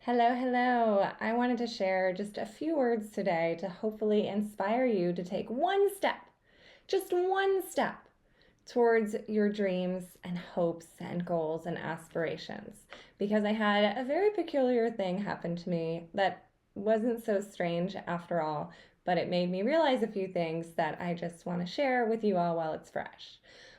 Hello, hello. I wanted to share just a few words today to hopefully inspire you to take one step, just one step, towards your dreams and hopes and goals and aspirations. Because I had a very peculiar thing happen to me that wasn't so strange after all, but it made me realize a few things that I just want to share with you all while it's fresh.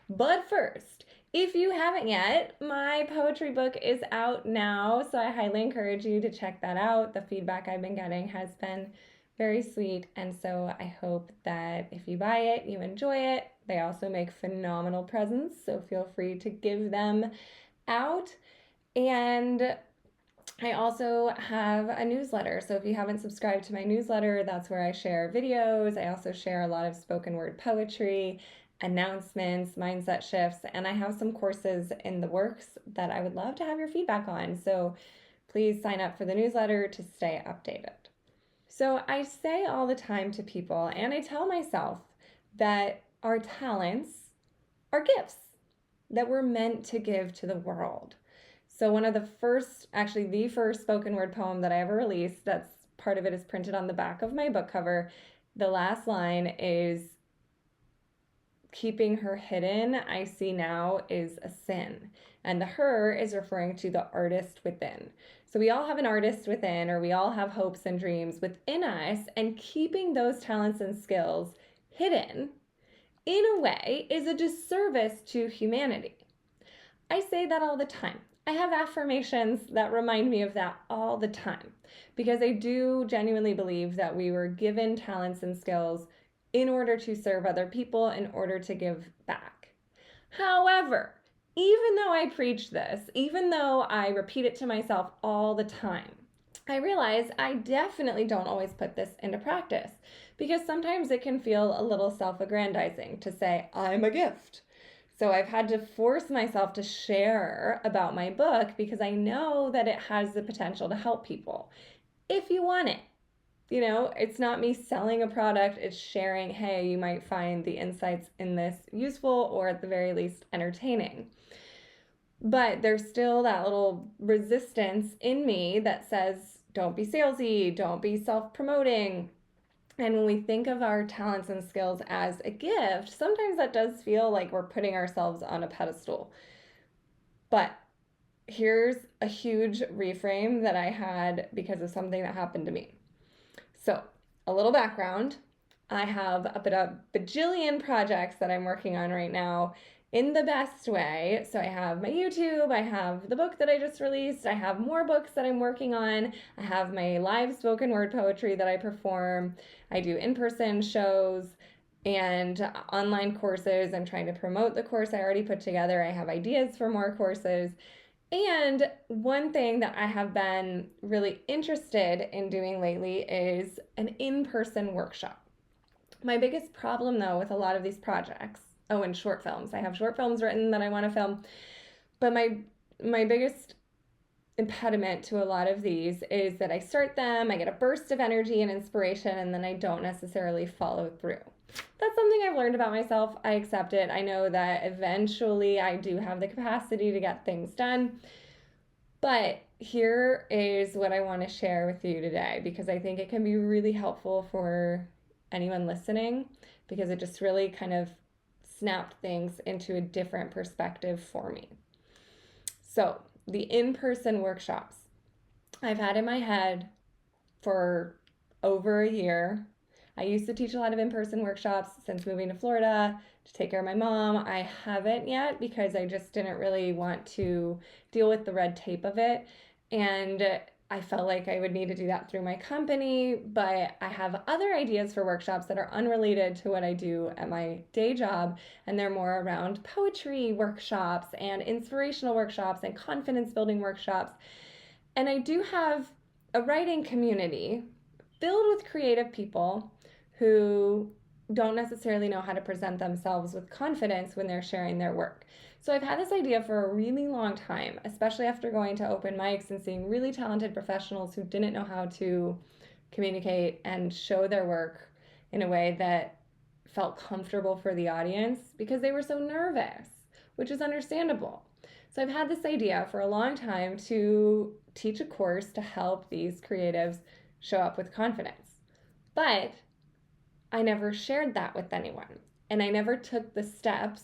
But first, if you haven't yet, my poetry book is out now, so I highly encourage you to check that out. The feedback I've been getting has been very sweet, and so I hope that if you buy it, you enjoy it. They also make phenomenal presents, so feel free to give them out. And I also have a newsletter. So if you haven't subscribed to my newsletter, that's where I share videos. I also share a lot of spoken word poetry, announcements, mindset shifts, and I have some courses in the works that I would love to have your feedback on. So please sign up for the newsletter to stay updated. So I say all the time to people, and I tell myself that our talents are gifts that we're meant to give to the world. So one of the first, actually the first spoken word poem that I ever released, that's part of it is printed on the back of my book cover. The last line is, keeping her hidden, I see now, is a sin. And the her is referring to the artist within. So we all have an artist within, or we all have hopes and dreams within us, and keeping those talents and skills hidden in a way is a disservice to humanity. I say that all the time. I have affirmations that remind me of that all the time because I do genuinely believe that we were given talents and skills in order to serve other people, in order to give back. However, even though I preach this, even though I repeat it to myself all the time, I realize I definitely don't always put this into practice because sometimes it can feel a little self-aggrandizing to say, I'm a gift. So I've had to force myself to share about my book because I know that it has the potential to help people if you want it. You know, it's not me selling a product, it's sharing, hey, you might find the insights in this useful or at the very least entertaining. But there's still that little resistance in me that says, don't be salesy, don't be self-promoting. And when we think of our talents and skills as a gift, sometimes that does feel like we're putting ourselves on a pedestal. But here's a huge reframe that I had because of something that happened to me. So, a little background. I have a bajillion projects that I'm working on right now in the best way. So I have my YouTube, I have the book that I just released, I have more books that I'm working on, I have my live spoken word poetry that I perform, I do in-person shows and online courses. I'm trying to promote the course I already put together. I have ideas for more courses. And one thing that I have been really interested in doing lately is an in-person workshop. My biggest problem though with a lot of these projects, oh, and short films. I have short films written that I want to film, but my biggest impediment to a lot of these is that I start them, I get a burst of energy and inspiration, and then I don't necessarily follow through. That's something I've learned about myself. I accept it. I know that eventually I do have the capacity to get things done. But here is what I want to share with you today because I think it can be really helpful for anyone listening because it just really kind of snapped things into a different perspective for me. So, the in-person workshops I've had in my head for over a year. I used to teach a lot of in-person workshops since moving to Florida to take care of my mom. I haven't yet because I just didn't really want to deal with the red tape of it. And I felt like I would need to do that through my company, but I have other ideas for workshops that are unrelated to what I do at my day job, and they're more around poetry workshops and inspirational workshops and confidence building workshops. And I do have a writing community filled with creative people who don't necessarily know how to present themselves with confidence when they're sharing their work. So I've had this idea for a really long time, especially after going to open mics and seeing really talented professionals who didn't know how to communicate and show their work in a way that felt comfortable for the audience because they were so nervous, which is understandable. So I've had this idea for a long time to teach a course to help these creatives show up with confidence. But I never shared that with anyone, and I never took the steps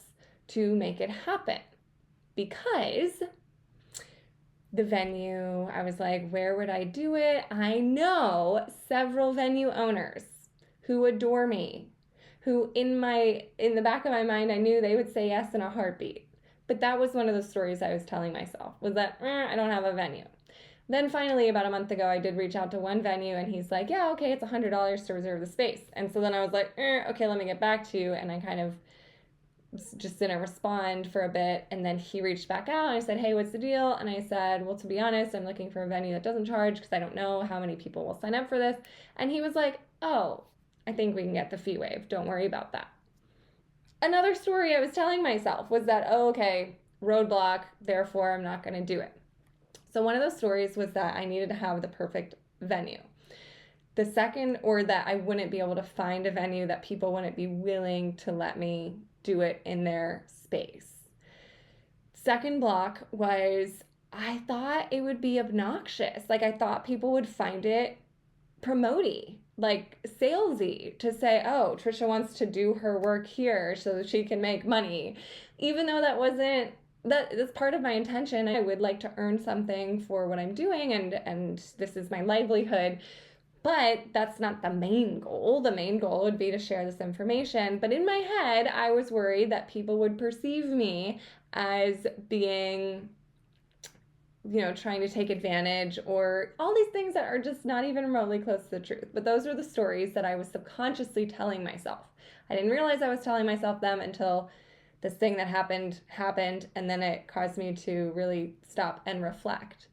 to make it happen because the venue, I was like, where would I do it? I know several venue owners who adore me, who in the back of my mind, I knew they would say yes in a heartbeat. But that was one of the stories I was telling myself, was that I don't have a venue. Then finally, about a month ago, I did reach out to one venue, and he's like, yeah, okay, it's $100 to reserve the space. And so then I was like, okay, let me get back to you. And I kind of just didn't respond for a bit, and then he reached back out and I said, hey, what's the deal? And I said, well, to be honest, I'm looking for a venue that doesn't charge because I don't know how many people will sign up for this. And he was like, oh, I think we can get the fee waived, don't worry about that. Another story I was telling myself was that, oh, okay, roadblock, therefore I'm not going to do it. So one of those stories was that I needed to have the perfect venue. The second, or that I wouldn't be able to find a venue that people wouldn't be willing to let me do it in their space. Second block was I thought it would be obnoxious. Like I thought people would find it promote-y, like salesy, to say, oh, Trisha wants to do her work here so that she can make money. Even though that's part of my intention. I would like to earn something for what I'm doing, and this is my livelihood. But that's not the main goal. The main goal would be to share this information. But in my head, I was worried that people would perceive me as being, trying to take advantage, or all these things that are just not even remotely close to the truth. But those were the stories that I was subconsciously telling myself. I didn't realize I was telling myself them until this thing that happened, and then it caused me to really stop and reflect.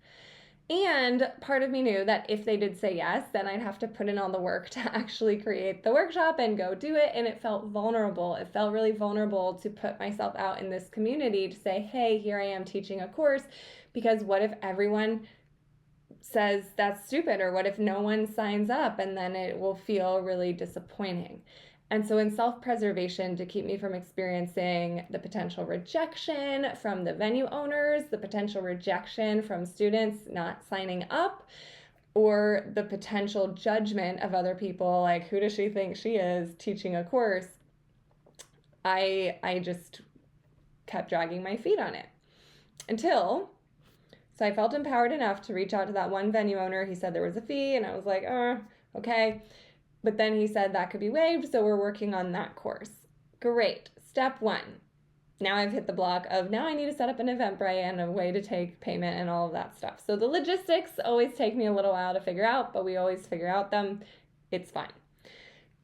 And part of me knew that if they did say yes, then I'd have to put in all the work to actually create the workshop and go do it. And it felt vulnerable. It felt really vulnerable to put myself out in this community to say, hey, here I am teaching a course. Because what if everyone says that's stupid? Or what if no one signs up? And then it will feel really disappointing. And so in self-preservation, to keep me from experiencing the potential rejection from the venue owners, the potential rejection from students not signing up, or the potential judgment of other people, like, who does she think she is teaching a course, I just kept dragging my feet on it. So I felt empowered enough to reach out to that one venue owner. He said there was a fee, and I was like, okay. But then he said that could be waived, so we're working on that course. Great. Step one. Now I've hit the block of now I need to set up an Eventbrite and a way to take payment and all of that stuff. So the logistics always take me a little while to figure out, but we always figure out them. It's fine.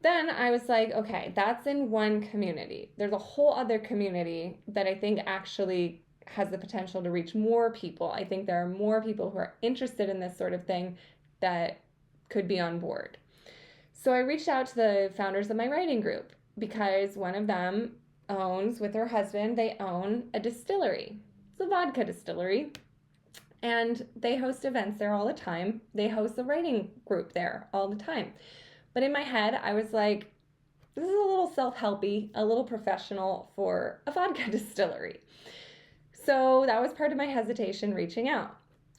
Then I was like, okay, that's in one community. There's a whole other community that I think actually has the potential to reach more people. I think there are more people who are interested in this sort of thing that could be on board. So I reached out to the founders of my writing group because one of them owns, with her husband, they own a distillery. It's a vodka distillery. And they host events there all the time. They host a writing group there all the time. But in my head, I was like, this is a little self-helpy, a little professional for a vodka distillery. So that was part of my hesitation reaching out.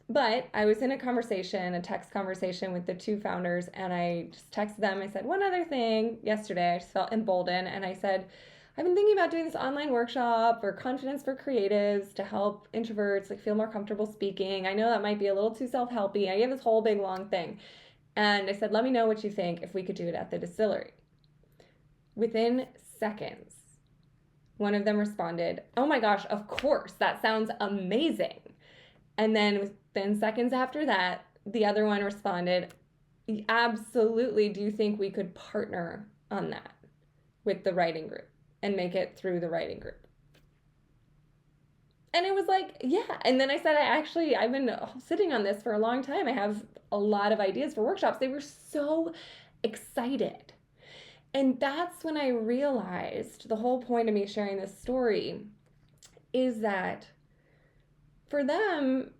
But I was in a text conversation with the two founders, and I just texted them. I said, one other thing yesterday, I just felt emboldened, and I said, I've been thinking about doing this online workshop for confidence for creatives to help introverts feel more comfortable speaking. I know that might be a little too self-helpy. I gave this whole big long thing. And I said, let me know what you think if we could do it at the distillery. Within seconds, one of them responded, oh my gosh, of course, that sounds amazing. And then seconds after that, the other one responded, absolutely, do you think we could partner on that with the writing group and make it through the writing group? And it was like, yeah. And then I said, I've been sitting on this for a long time. I have a lot of ideas for workshops. They were so excited. And that's when I realized the whole point of me sharing this story is that for them,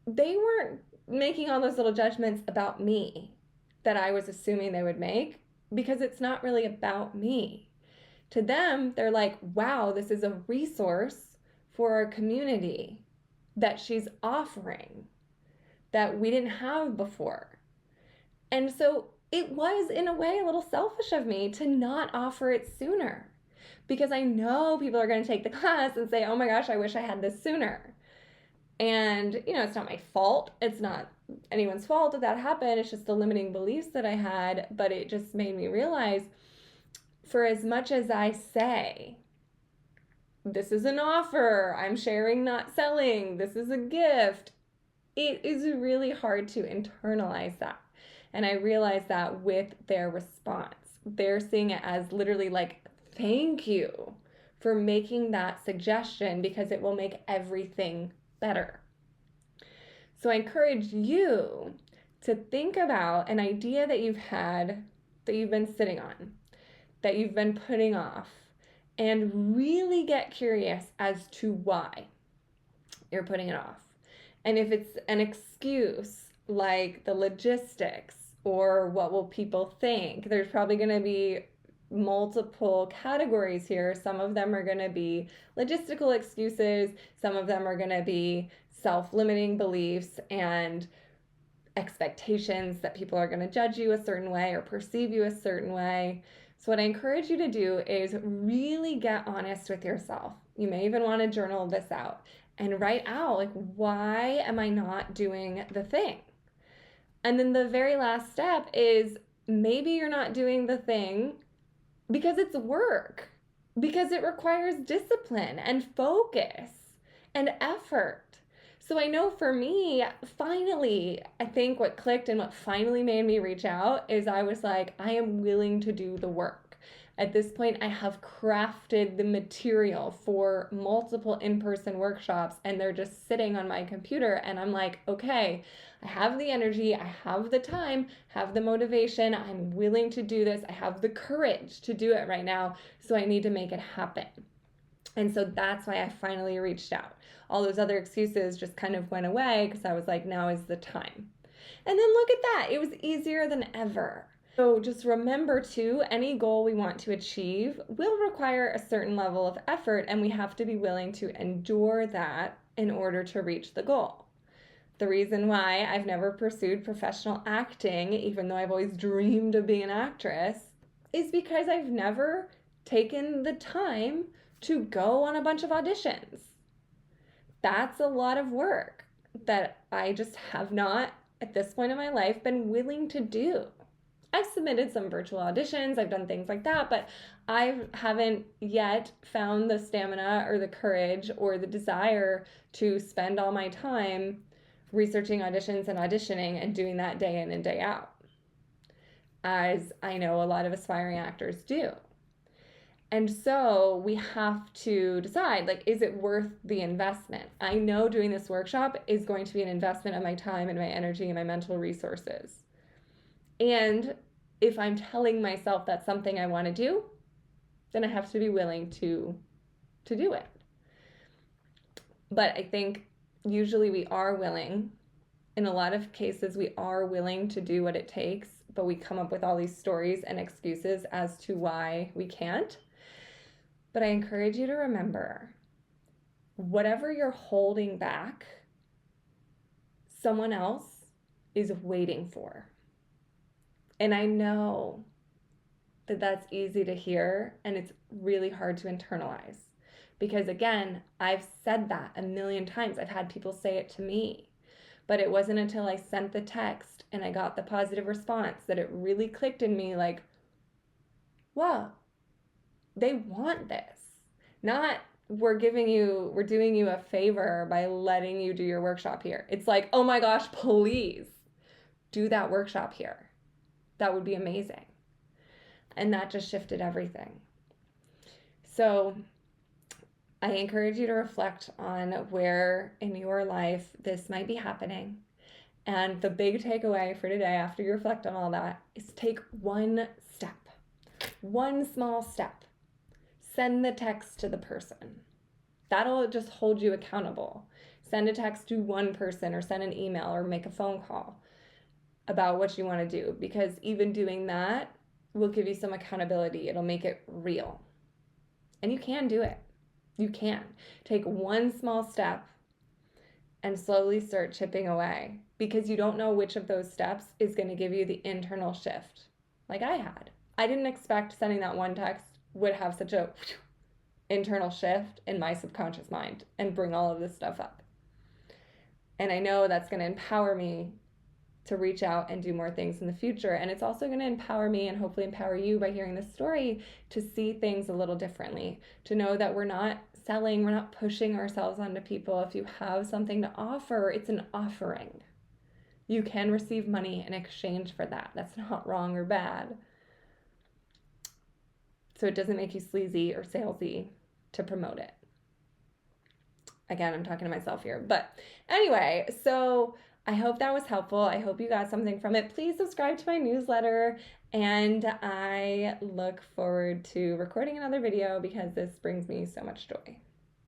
they weren't making all those little judgments about me that I was assuming they would make, because it's not really about me. To them, they're like, wow, this is a resource for our community that she's offering that we didn't have before. And so it was, in a way, a little selfish of me to not offer it sooner, because I know people are going to take the class and say, oh my gosh, I wish I had this sooner. And, it's not my fault. It's not anyone's fault that that happened. It's just the limiting beliefs that I had. But it just made me realize, for as much as I say, this is an offer, I'm sharing, not selling, this is a gift, it is really hard to internalize that. And I realized that with their response. They're seeing it as literally like, thank you for making that suggestion, because it will make everything better. So I encourage you to think about an idea that you've had, that you've been sitting on, that you've been putting off, and really get curious as to why you're putting it off. And if it's an excuse like the logistics or what will people think, there's probably going to be multiple categories here. Some of them are going to be logistical excuses. Some of them are going to be self-limiting beliefs and expectations that people are going to judge you a certain way or perceive you a certain way. So what I encourage you to do is really get honest with yourself. You may even want to journal this out and write out, like, why am I not doing the thing? And then the very last step is, maybe you're not doing the thing because it's work, because it requires discipline and focus and effort. So I know for me, finally, I think what clicked and what finally made me reach out is I was like, I am willing to do the work. At this point, I have crafted the material for multiple in-person workshops, and they're just sitting on my computer. And I'm like, okay, I have the energy, I have the time, have the motivation, I'm willing to do this, I have the courage to do it right now, so I need to make it happen. And so that's why I finally reached out. All those other excuses just kind of went away, because I was like, now is the time. And then look at that, it was easier than ever. So just remember too, any goal we want to achieve will require a certain level of effort, and we have to be willing to endure that in order to reach the goal. The reason why I've never pursued professional acting, even though I've always dreamed of being an actress, is because I've never taken the time to go on a bunch of auditions. That's a lot of work that I just have not, at this point in my life, been willing to do. I've submitted some virtual auditions, I've done things like that, but I haven't yet found the stamina or the courage or the desire to spend all my time researching auditions and auditioning and doing that day in and day out, as I know a lot of aspiring actors do. And so we have to decide, like, is it worth the investment? I know doing this workshop is going to be an investment of my time and my energy and my mental resources. And if I'm telling myself that's something I want to do, then I have to be willing to do it. But I think usually we are willing. In a lot of cases, we are willing to do what it takes, but we come up with all these stories and excuses as to why we can't. But I encourage you to remember, whatever you're holding back, someone else is waiting for. And I know that that's easy to hear, and it's really hard to internalize. Because again, I've said that a million times. I've had people say it to me. But it wasn't until I sent the text and I got the positive response that it really clicked in me, like, wow, they want this. Not we're doing you a favor by letting you do your workshop here. It's like, oh my gosh, please do that workshop here. That would be amazing. And that just shifted everything. So I encourage you to reflect on where in your life this might be happening. And the big takeaway for today, after you reflect on all that, is take one step, one small step. Send the text to the person. That'll just hold you accountable. Send a text to one person, or send an email, or make a phone call about what you want to do, because even doing that will give you some accountability. It'll make it real. And you can do it. You can. Take one small step and slowly start chipping away, because you don't know which of those steps is going to give you the internal shift like I had. I didn't expect sending that one text would have such a internal shift in my subconscious mind and bring all of this stuff up. And I know that's going to empower me to reach out and do more things in the future. And it's also going to empower me and hopefully empower you by hearing this story to see things a little differently, to know that we're not selling, we're not pushing ourselves onto people. If you have something to offer, it's an offering. You can receive money in exchange for that. That's not wrong or bad. So it doesn't make you sleazy or salesy to promote it. Again, I'm talking to myself here. But anyway, so I hope that was helpful. I hope you got something from it. Please subscribe to my newsletter. And I look forward to recording another video because this brings me so much joy.